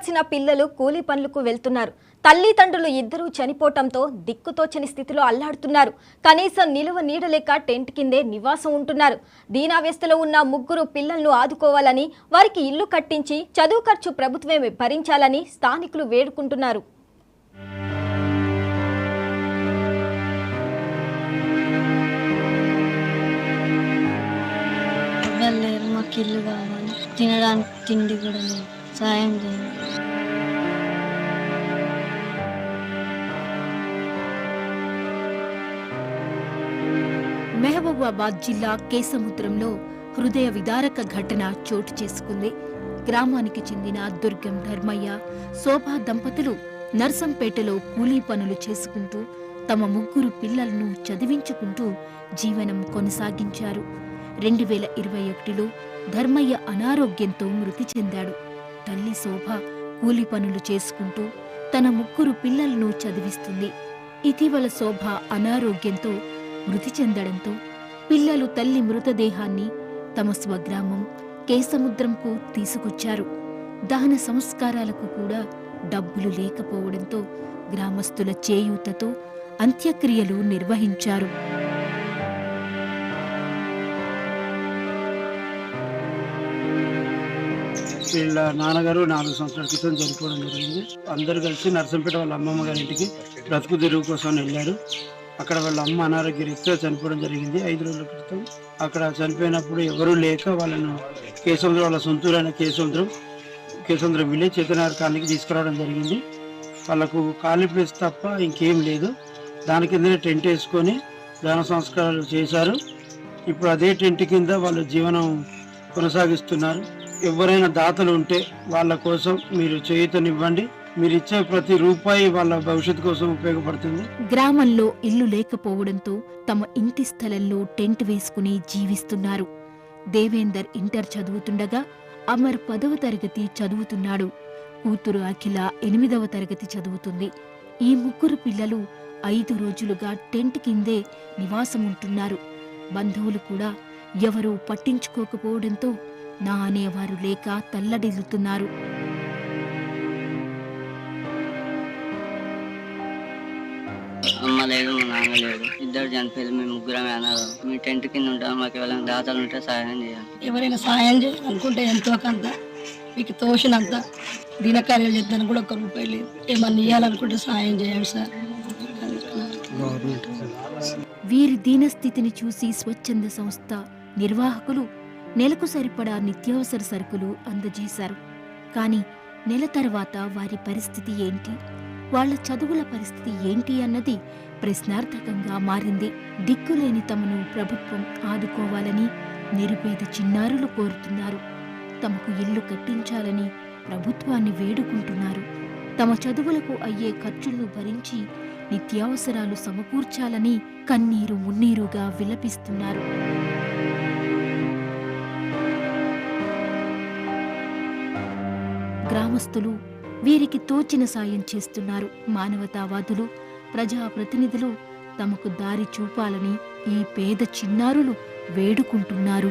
చదవాల్సిన పిల్లలు కూలీ పనులకు వెళ్తున్నారు. తల్లిదండ్రులు ఇద్దరూ చనిపోవటంతో దిక్కుతోచని స్థితిలో అల్లాడుతున్నారు. కనీసం నిలువ నీడలేక టెంట్ కిందే నివాసం ఉంటున్నారు. దీనావస్థలో ఉన్న ముగ్గురు పిల్లలను ఆదుకోవాలని, వారికి ఇల్లు కట్టించి చదువు ఖర్చు ప్రభుత్వమే భరించాలని స్థానికులు వేడుకుంటున్నారు. మాకు ఇల్లు కావాలి, తినడానికి తిండి కూడా లేదు, సాయం చేయండి. మహబూబాబాద్ జిల్లా కేసముద్రంలో హృదయ విదారక ఘటన చోటు చేసుకుంది. గ్రామానికి చెందిన దుర్గం ధర్మయ్య, శోభా దంపతులు నర్సంపేటలో కూలీ పనులు చేసుకుంటూ తమ ముగ్గురు పిల్లలను చదివించుకుంటూ జీవనం కొనసాగించారు. 2021లో ధర్మయ్య అనారోగ్యంతో మృతి చెందాడు. తల్లి శోభ కూలీ పనులు చేసుకుంటూ తన ముగ్గురు పిల్లలను చదివిస్తుంది. ఇటీవల శోభ అనారోగ్యంతో మృతి చెందడంతో పిల్లలు తల్లి మృతదేహాన్ని తమ స్వగ్రామం కేసముద్రంకు తీసుకొచ్చారు. దహన సంస్కారాలకు కూడా డబ్బులు లేకపోవడంతో గ్రామస్తుల చేయూతతో అంత్యక్రియలు నిర్వహించారు. వీళ్ళ నాన్నగారు 4 సంవత్సరాల క్రితం చనిపోవడం జరిగింది. అందరూ కలిసి నర్సంపేట వాళ్ళ అమ్మమ్మ గారి ఇంటికి బ్రతుకు తెరువు కోసం వెళ్ళారు. అక్కడ వాళ్ళ అమ్మ అనారోగ్య రీత్యా చనిపోవడం జరిగింది 5 రోజుల క్రితం. అక్కడ చనిపోయినప్పుడు ఎవరూ లేక వాళ్ళను కేసముద్రం, వాళ్ళ సొంతూరైన కేసముద్రం విలేజ్ చేతనార్ కాలనీకి తీసుకురావడం జరిగింది. వాళ్ళకు ఖాళీ ప్లేస్ తప్ప ఇంకేం లేదు. దాని కిందనే టెంట్ వేసుకొని దాన సంస్కారాలు చేశారు. ఇప్పుడు అదే టెంట్ కింద వాళ్ళు జీవనం కొనసాగిస్తున్నారు. ఎవరైనా దాతలు ఉంటే వాళ్ళ కోసం మీరు చేయూతనివ్వండి. మీరు ఇచ్చే ప్రతి రూపాయి వాళ్ళ భవిష్యత్తు కోసం ఉపయోగపడుతుంది. గ్రామంలో ఇల్లు లేకపోవడంతో తమ ఇంటి స్థలంలో టెంట్ వేసుకుని జీవిస్తున్నారు. దేవేందర్ ఇంటర్ చదువుతుండగా అమర్ 10వ తరగతి చదువుతున్నాడు. కూతురు అఖిల 8వ తరగతి చదువుతుంది. ఈ ముగ్గురు పిల్లలు 5 రోజులుగా టెంట్ కిందే నివాసం ఉంటున్నారు. బంధువులు కూడా ఎవరూ పట్టించుకోకపోవడంతో నా అనేవారు లేక తల్లడిల్లుతున్నారు. అమ్మ లేదు, మా నాన్న లేదు, ఇద్దరు చనిపోయారు. మేము ముగ్గురమే అన్నారు. మీ టెంట్ కింద ఉంటాం, మాకు ఎవరైనా దాతలు ఉంటే సహాయం చేయాలి. ఎవరైనా సహాయం చేయాలనుకుంటే ఎంతో కొంత మీకు తోచినంత దినకార్యాలు చేద్దానికి కూడా 1 రూపాయి లేదు. ఏమన్నా ఇవ్వాలనుకుంటే సహాయం చేయండి సార్. వీరి దీనస్థితిని చూసి స్వచ్ఛంద సంస్థ నిర్వాహకులు నెలకు సరిపడా నిత్యావసర సరుకులు అందజేశారు. కానీ నెల తర్వాత వారి పరిస్థితి ఏంటి, వాళ్ల చదువుల పరిస్థితి ఏంటి అన్నది ప్రశ్నార్థకంగా మారింది. దిక్కులేని తమను ప్రభుత్వం ఆదుకోవాలని నిరుపేద చిన్నారులు కోరుతున్నారు. తమకు ఇల్లు కట్టించాలని ప్రభుత్వాన్ని వేడుకుంటున్నారు. తమ చదువులకు అయ్యే ఖర్చులను భరించి నిత్యావసరాలు సమకూర్చాలని కన్నీరు మున్నీరుగా విలపిస్తున్నారు. గ్రామస్తులు వీరికి తోచిన సాయం చేస్తున్నారు. మానవతావాదులు, ప్రజాప్రతినిధులు తమకు దారి చూపాలని ఈ పేద చిన్నారులు వేడుకుంటున్నారు.